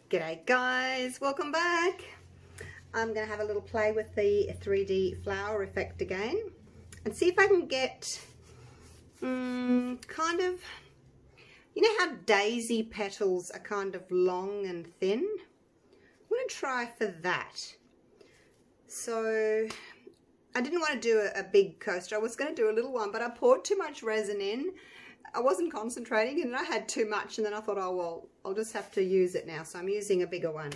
G'day guys, welcome back. I'm going to have a little play with the 3D flower effect again and see if I can get kind of, you know how daisy petals are kind of long and thin? I'm going to try for that. So I didn't want to do a big coaster. I was going to do a little one, but I poured too much resin in. I wasn't concentrating and I had too much, and then I thought, oh well, I'll just have to use it now, so I'm using a bigger one.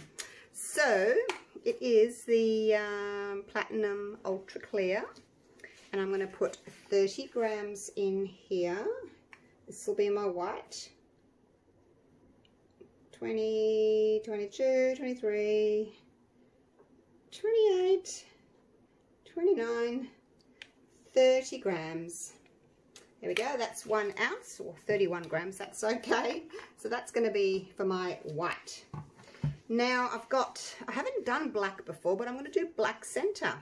So it is the Platinum Ultra Clear, and I'm going to put 30 grams in here. This will be my white. 20, 22, 23, 28, 29, 30 grams. There we go, that's 1 ounce, or 31 grams, that's okay. So that's going to be for my white. Now I haven't done black before, but I'm going to do black center.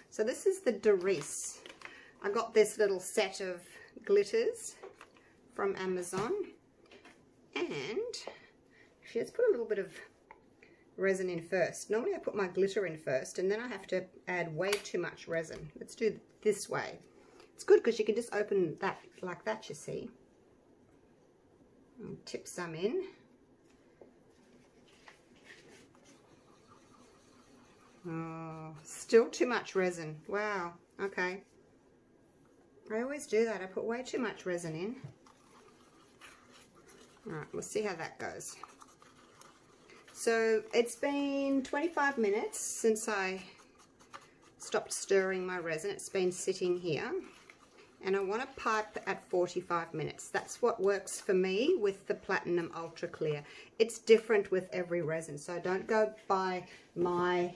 So this is the Resin. I got this little set of glitters from Amazon. And actually, let's put a little bit of resin in first. Normally I put my glitter in first, and then I have to add way too much resin. Let's do it this way. It's good because you can just open that like that, you see. And tip some in. Oh, still too much resin. Wow, okay. I always do that. I put way too much resin in. Alright, we'll see how that goes. So it's been 25 minutes since I stopped stirring my resin. It's been sitting here. And I want to pipe at 45 minutes. That's what works for me with the Platinum Ultra Clear. It's different with every resin, so don't go by my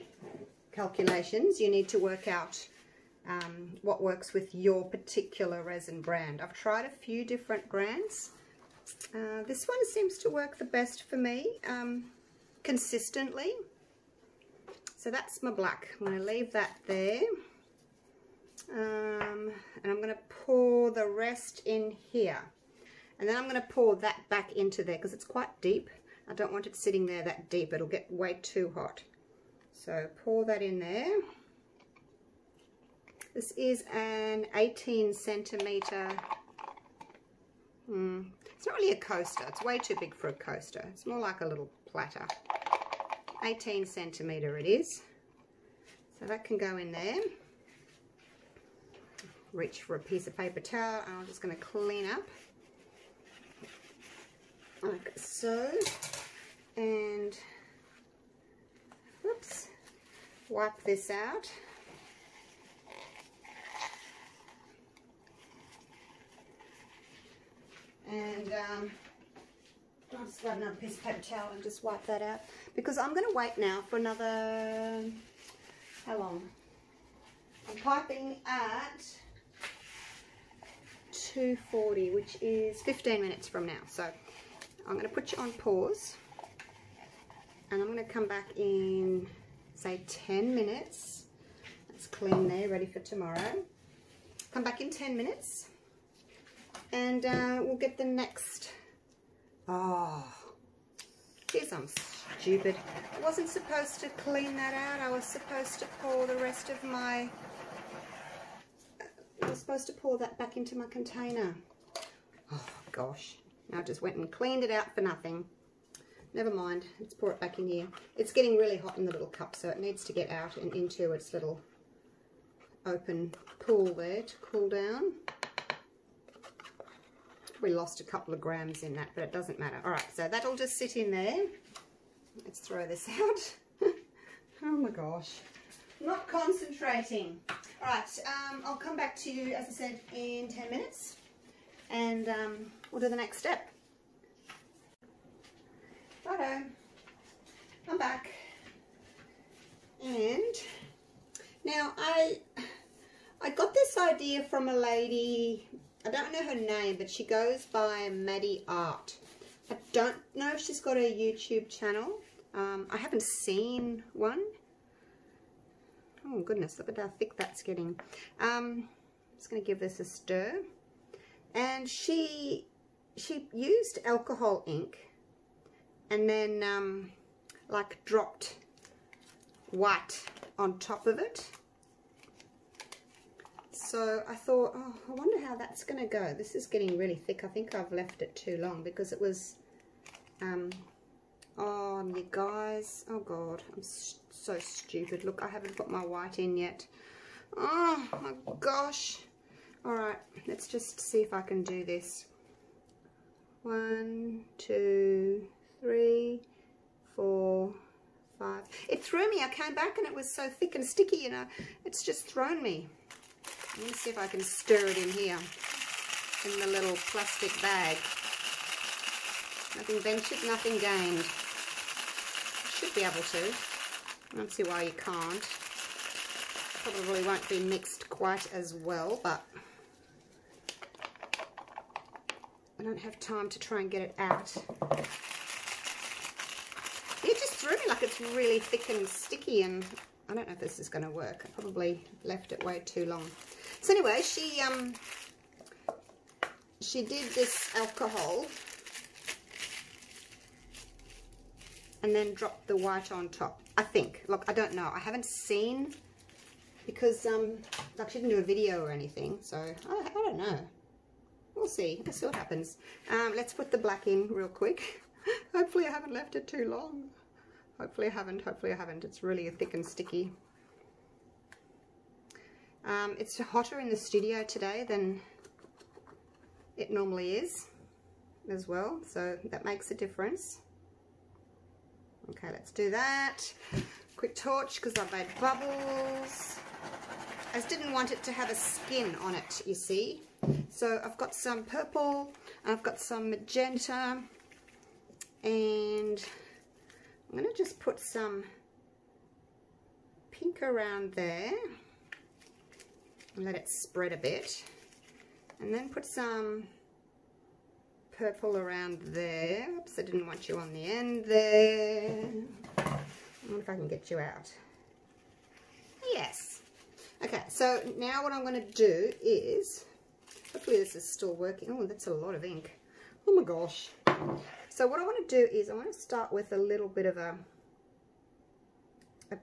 calculations. You need to work out what works with your particular resin brand. I've tried a few different brands. This one seems to work the best for me consistently. So that's my black. I'm going to leave that there. And I'm going to pour the rest in here, and then I'm going to pour that back into there because it's quite deep. I don't want it sitting there that deep, it'll get way too hot. So pour that in there. This is an 18 centimeter, it's not really a coaster, it's way too big for a coaster, it's more like a little platter. 18 centimeter it is, so that can go in there. Reach for a piece of paper towel, and I'm just going to clean up like so, and whoops, wipe this out. And I'll just grab another piece of paper towel and just wipe that out, because I'm going to wait now for another, how long? I'm piping at 240, which is 15 minutes from now. So I'm going to put you on pause, and I'm going to come back in, say, 10 minutes. That's clean there, ready for tomorrow. Come back in 10 minutes, and we'll get the next. Oh, geez, I'm stupid. I wasn't supposed to clean that out. I was supposed to pour the rest of my... I was supposed to pour that back into my container. Oh gosh, now I just went and cleaned it out for nothing. Never mind, let's pour it back in here. It's getting really hot in the little cup, so it needs to get out and into its little open pool there to cool down. We lost a couple of grams in that, but it doesn't matter. Alright, so that'll just sit in there. Let's throw this out. Oh my gosh. Not concentrating. Alright, I'll come back to you, as I said, in 10 minutes, and we'll do the next step. Righto, I'm back. And now I got this idea from a lady, I don't know her name, but she goes by Maddie Art. I don't know if she's got a YouTube channel. I haven't seen one. Oh goodness, look at how thick that's getting. I'm just going to give this a stir. And she used alcohol ink, and then like dropped white on top of it. So I thought, oh, I wonder how that's going to go. This is getting really thick. I think I've left it too long because it was, oh, you guys, oh God, I'm so stupid. Look, I haven't put my white in yet. Oh my gosh. All right, let's just see if I can do this. 1, 2, 3, 4, 5. It threw me. I came back and it was so thick and sticky, you know. It's just thrown me. Let me see if I can stir it in here, in the little plastic bag. Nothing ventured, nothing gained. Should be able to. I don't see why you can't. Probably won't be mixed quite as well, but I don't have time to try and get it out. It just threw me like it's really thick and sticky, and I don't know if this is going to work. I probably left it way too long. So anyway, she did this alcohol and then dropped the white on top, I think. Look, I don't know. I haven't seen, because like she didn't do a video or anything, so I don't know. We'll see. Let's see what happens. Let's put the black in real quick. Hopefully I haven't left it too long. Hopefully I haven't. Hopefully I haven't. It's really thick and sticky. It's hotter in the studio today than it normally is as well, so that makes a difference. Okay, let's do that. Quick torch, because I've made bubbles. I just didn't want it to have a skin on it, you see. So I've got some purple, I've got some magenta, and I'm going to just put some pink around there. Let it spread a bit, and then put some purple around there. Oops, I didn't want you on the end there. I wonder if I can get you out. Yes. Okay, so now what I'm going to do is, hopefully this is still working. Oh, that's a lot of ink. Oh my gosh. So what I want to do is I want to start with a little bit of a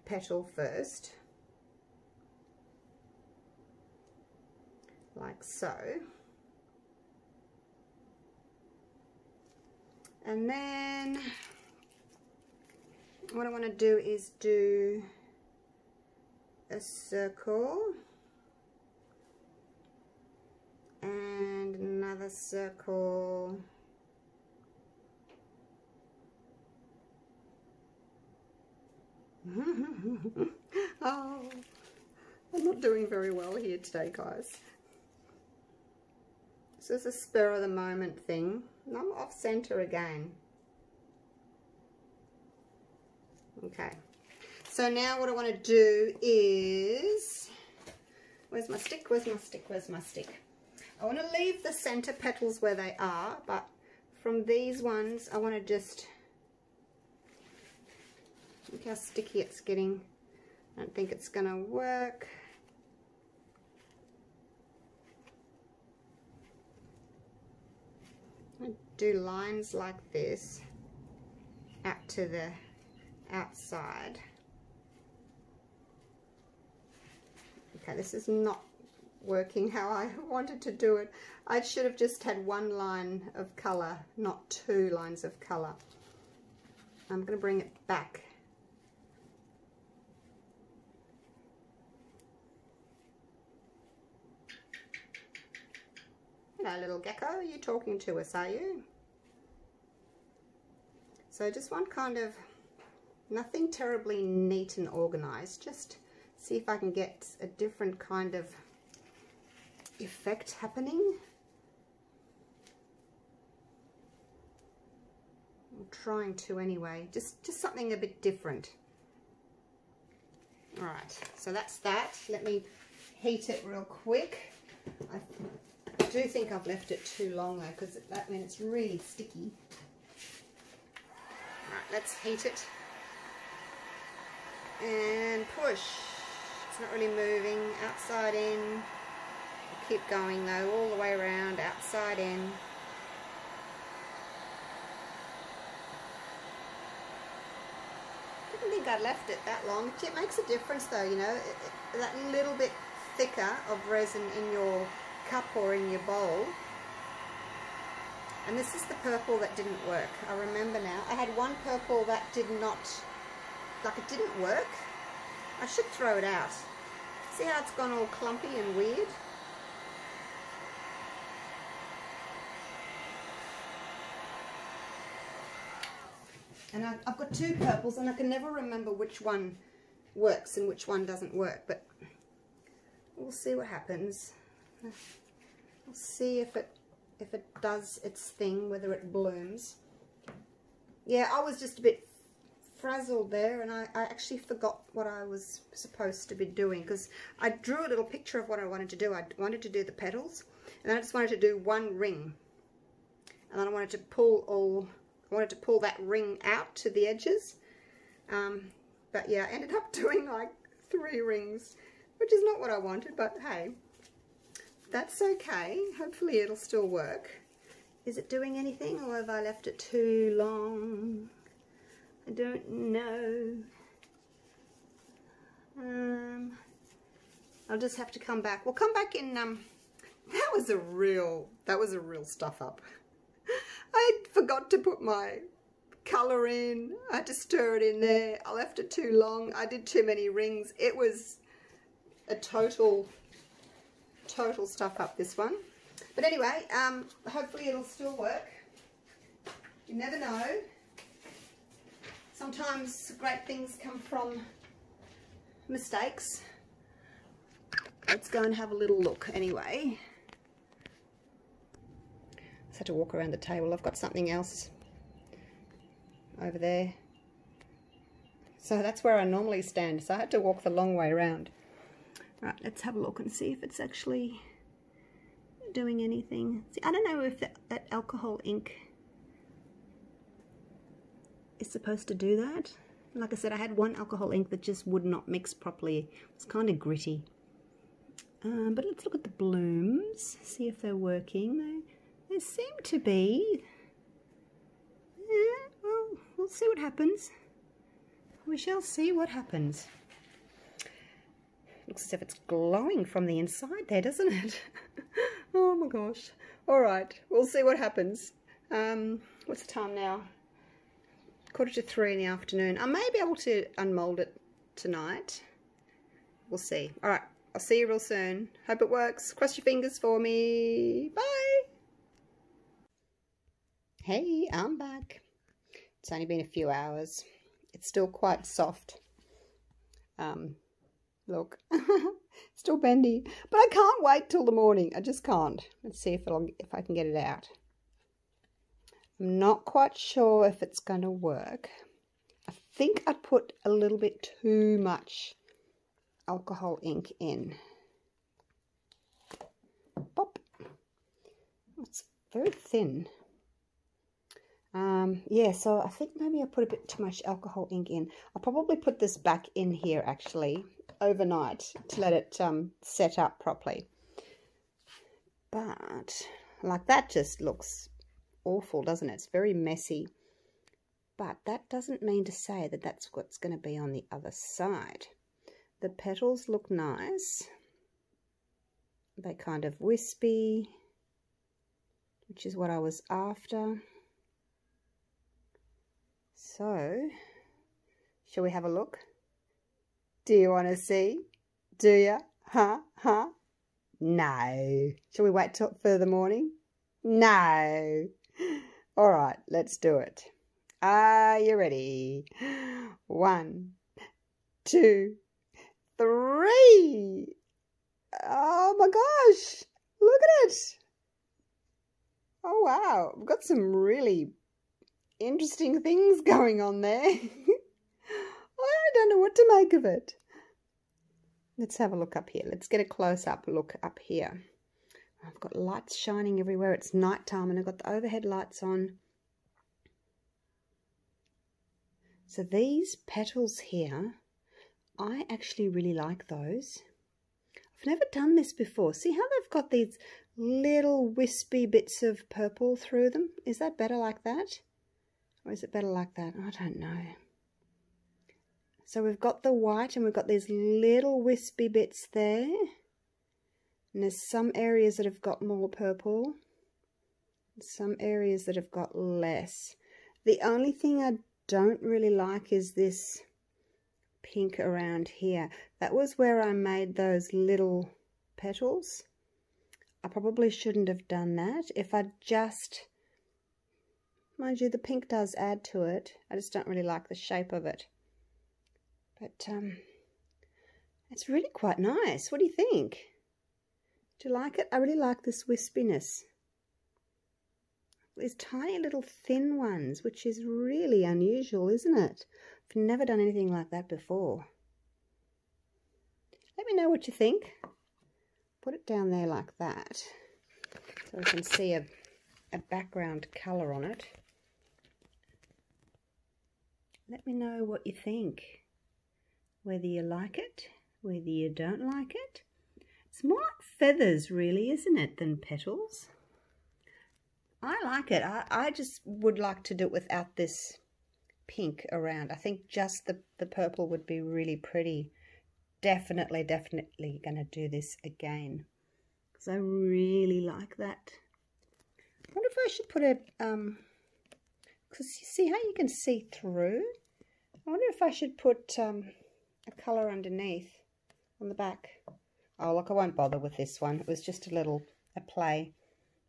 petal first. Like so, and then what I want to do is do a circle and another circle, oh, I'm not doing very well here today, guys. This is a spur of the moment thing. And I'm off center again. Okay. So now what I want to do is, where's my stick? Where's my stick? Where's my stick? I want to leave the center petals where they are, but from these ones I want to just, look how sticky it's getting. I don't think it's going to work. Do lines like this out to the outside. Okay, this is not working how I wanted to do it. I should have just had one line of colour, not two lines of colour. I'm going to bring it back. Hello, little gecko, are you talking to us, are you? So just one kind of, nothing terribly neat and organized, just see if I can get a different kind of effect happening. I'm trying to anyway, just something a bit different. All right, so that's that. Let me heat it real quick. I do think I've left it too long though, because that means it's really sticky. Alright, let's heat it and push. It's not really moving. Outside in. Keep going though, all the way around, outside in. didn't think I'd left it that long. It makes a difference though, you know, that little bit thicker of resin in your cup or in your bowl. And this is the purple that didn't work. I remember now. I had one purple that did not, like it didn't work. I should throw it out. See how it's gone all clumpy and weird? And I've got two purples and I can never remember which one works and which one doesn't work, but we'll see what happens. We'll see if it does its thing, whether it blooms. Yeah, I was just a bit frazzled there, and I actually forgot what I was supposed to be doing, because I drew a little picture of what I wanted to do. I wanted to do the petals, and then I just wanted to do one ring, and then I wanted to pull that ring out to the edges. But yeah, I ended up doing like 3 rings, which is not what I wanted, but hey, that's okay. Hopefully it'll still work. Is it doing anything, or have I left it too long? I don't know. I'll just have to come back. We'll come back in. That was a real stuff up. I forgot to put my colour in. I had to stir it in there. I left it too long. I did too many rings. It was a total stuff up, this one. But anyway, hopefully it'll still work. You never know. Sometimes great things come from mistakes. Let's go and have a little look anyway. Just had to walk around the table. I've got something else over there. So that's where I normally stand. So I had to walk the long way around. Right, let's have a look and see if it's actually doing anything. See, I don't know if that alcohol ink is supposed to do that. Like I said, I had one alcohol ink that just would not mix properly. It was kind of gritty. But let's look at the blooms, see if they're working. They seem to be. Yeah, well, we'll see what happens. We shall see what happens. Looks as if it's glowing from the inside there, doesn't it? Oh my gosh. Alright, we'll see what happens. What's the time now? 2:45 in the afternoon. I may be able to unmold it tonight. We'll see. Alright, I'll see you real soon. Hope it works. Cross your fingers for me. Bye! Hey, I'm back. It's only been a few hours. It's still quite soft. Look, still bendy, but I can't wait till the morning. I just can't. Let's see if I can get it out. I'm not quite sure if it's going to work. I think I put a little bit too much alcohol ink in. Pop. It's very thin. Yeah, so I think maybe I put a bit too much alcohol ink in. I'll probably put this back in here actually overnight to let it set up properly. But like that just looks awful, doesn't it? It's very messy. But that doesn't mean to say that that's what's going to be on the other side. The petals look nice. They're kind of wispy, which is what I was after. So, shall we have a look? Do you want to see? Do you? Huh? No. Shall we wait till for the morning? No. All right, let's do it. Are you ready? 1, 2, 3. Oh my gosh, look at it. Oh wow, we've got some really interesting things going on there. I don't know what to make of it. Let's have a look up here. Let's get a close-up look up here. I've got lights shining everywhere. It's nighttime and I've got the overhead lights on. So these petals here, I actually really like those. I've never done this before. See how they've got these little wispy bits of purple through them? Is that better like that? Or is it better like that? I don't know. So we've got the white and we've got these little wispy bits there. And there's some areas that have got more purple. Some areas that have got less. The only thing I don't really like is this pink around here. That was where I made those little petals. I probably shouldn't have done that. If I just, mind you, the pink does add to it. I just don't really like the shape of it. But it's really quite nice. What do you think? Do you like it? I really like this wispiness. These tiny little thin ones, which is really unusual, isn't it? I've never done anything like that before. Let me know what you think. Put it down there like that so we can see a background colour on it. Let me know what you think. Whether you like it, whether you don't like it. It's more like feathers really, isn't it, than petals? I like it. I just would like to do it without this pink around. I think just the purple would be really pretty. Definitely going to do this again because I really like that. I wonder if I should put a because you see how you can see through. I wonder if I should put a colour underneath on the back. Oh look, I won't bother with this one. It was just a play.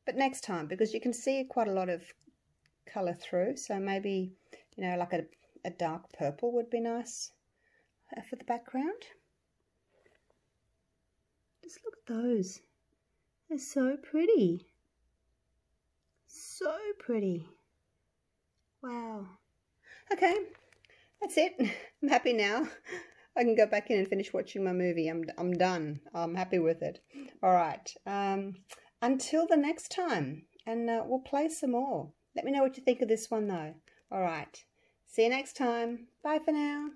But next time, because you can see quite a lot of colour through, so maybe, you know, like a dark purple would be nice for the background. Just look at those. They're so pretty. So pretty. Wow. Okay, that's it. I'm happy now. I can go back in and finish watching my movie. I'm done. I'm happy with it. All right. Until the next time, and we'll play some more. Let me know what you think of this one though. All right. See you next time. Bye for now.